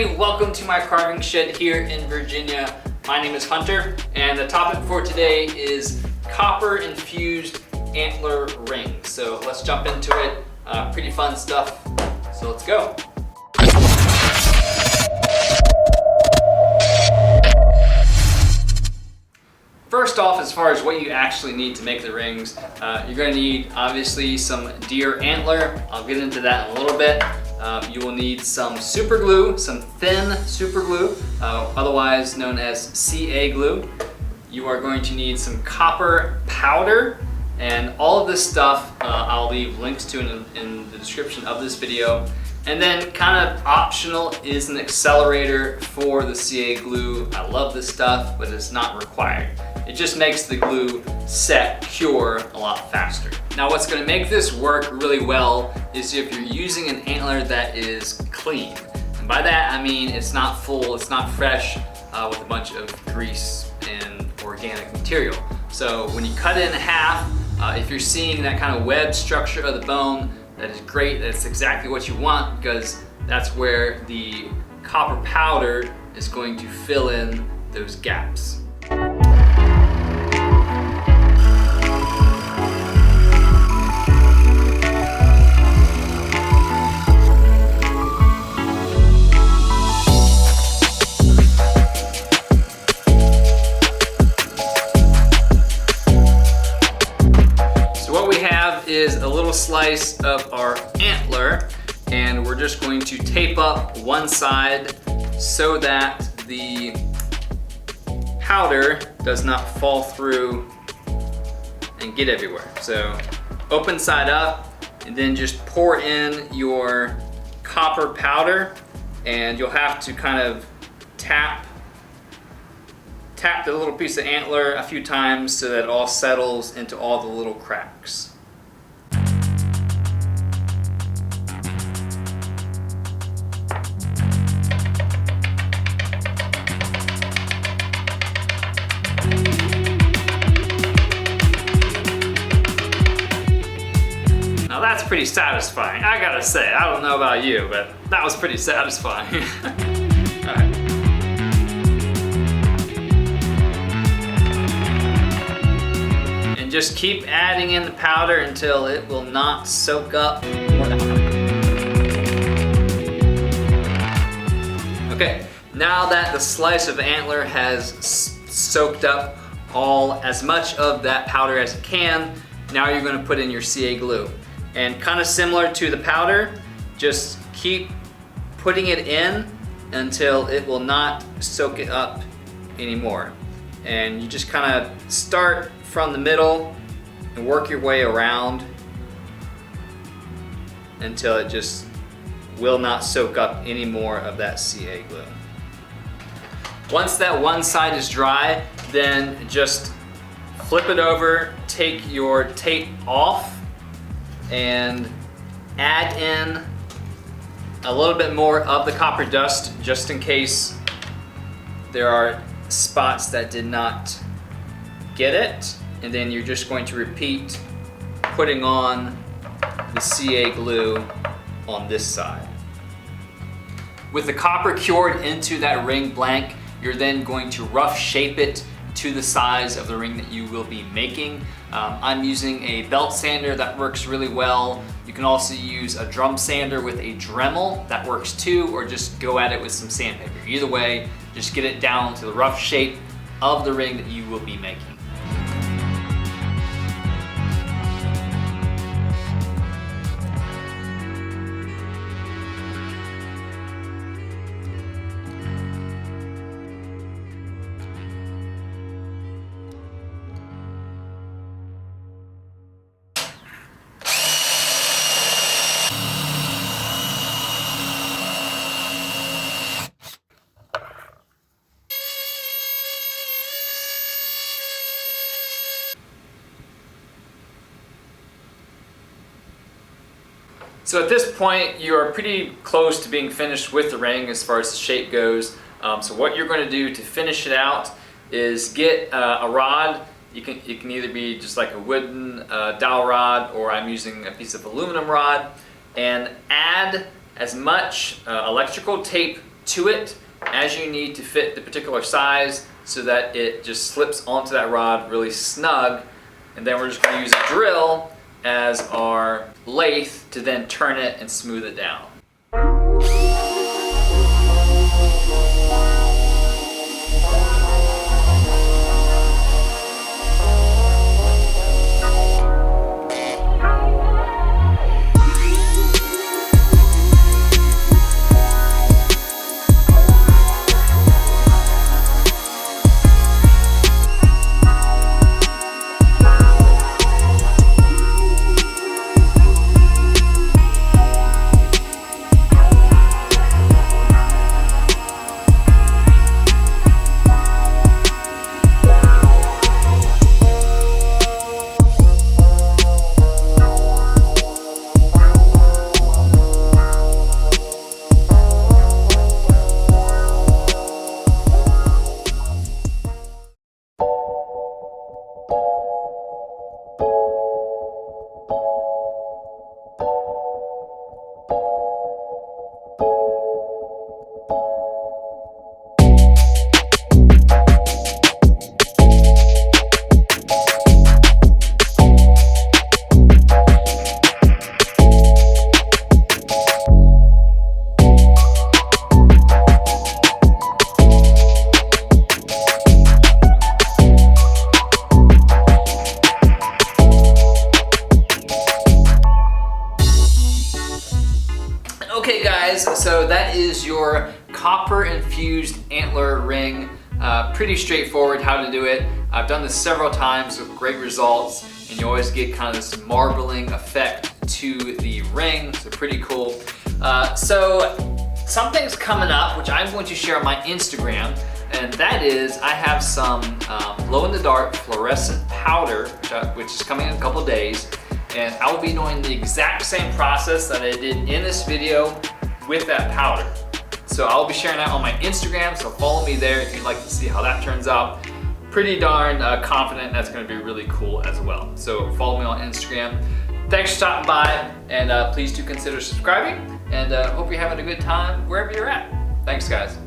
everybody, welcome to my carving shed here in Virginia. My name is Hunter, and the topic for today is copper infused antler rings. So let's jump into it. Pretty fun stuff, so let's go. First off, as far as what you actually need to make the rings, you're going to need obviously some deer antler. I'll get into that in a little bit. You will need some super glue, some thin super glue, otherwise known as CA glue. You are going to need some copper powder, and all of this stuff I'll leave links to in the description of this video. And then kind of optional is an accelerator for the CA glue. I love this stuff, but it's not required. It just makes the glue set, cure a lot faster. Now what's gonna make this work really well is if you're using an antler that is clean. And by that I mean it's not full, it's not fresh with a bunch of grease and organic material. So when you cut it in half, if you're seeing that kind of web structure of the bone, that is great. That's exactly what you want, because that's where the copper powder is going to fill in those gaps. Is a little slice of our antler, and we're just going to tape up one side so that the powder does not fall through and get everywhere. So open side up, and then just pour in your copper powder, and you'll have to kind of tap the little piece of antler a few times so that it all settles into all the little cracks. Now that's pretty satisfying, I gotta say. I don't know about you, but that was pretty satisfying. All right. And just keep adding in the powder until it will not soak up. Okay, now that the slice of antler has soaked up as much of that powder as it can, now you're going to put in your CA glue. And kind of similar to the powder, just keep putting it in until it will not soak it up anymore. And you just kind of start from the middle and work your way around until it just will not soak up any more of that CA glue. Once that one side is dry, then just flip it over, take your tape off, and add in a little bit more of the copper dust just in case there are spots that did not get it. And then you're just going to repeat putting on the CA glue on this side. With the copper cured into that ring blank, you're then going to rough shape it to the size of the ring that you will be making. I'm using a belt sander that works really well. You can also use a drum sander with a Dremel, that works too, or just go at it with some sandpaper. Either way, just get it down to the rough shape of the ring that you will be making. So at this point, you are pretty close to being finished with the ring as far as the shape goes. So what you're going to do to finish it out is get a rod. It can either be just like a wooden dowel rod, or I'm using a piece of aluminum rod, and add as much electrical tape to it as you need to fit the particular size so that it just slips onto that rod really snug. And then we're just going to use a drill as our lathe to then turn it and smooth it down. Okay guys, so that is your copper infused antler ring. Pretty straightforward how to do it. I've done this several times with great results, and you always get kind of this marbling effect to the ring, so pretty cool. So something's coming up which I'm going to share on my Instagram, and that is I have some glow-in-the-dark fluorescent powder which is coming in a couple days. And I will be doing the exact same process that I did in this video with that powder. So I'll be sharing that on my Instagram, so follow me there if you'd like to see how that turns out. Pretty darn confident that's gonna be really cool as well. So follow me on Instagram. Thanks for stopping by, and please do consider subscribing, and hope you're having a good time wherever you're at. Thanks guys.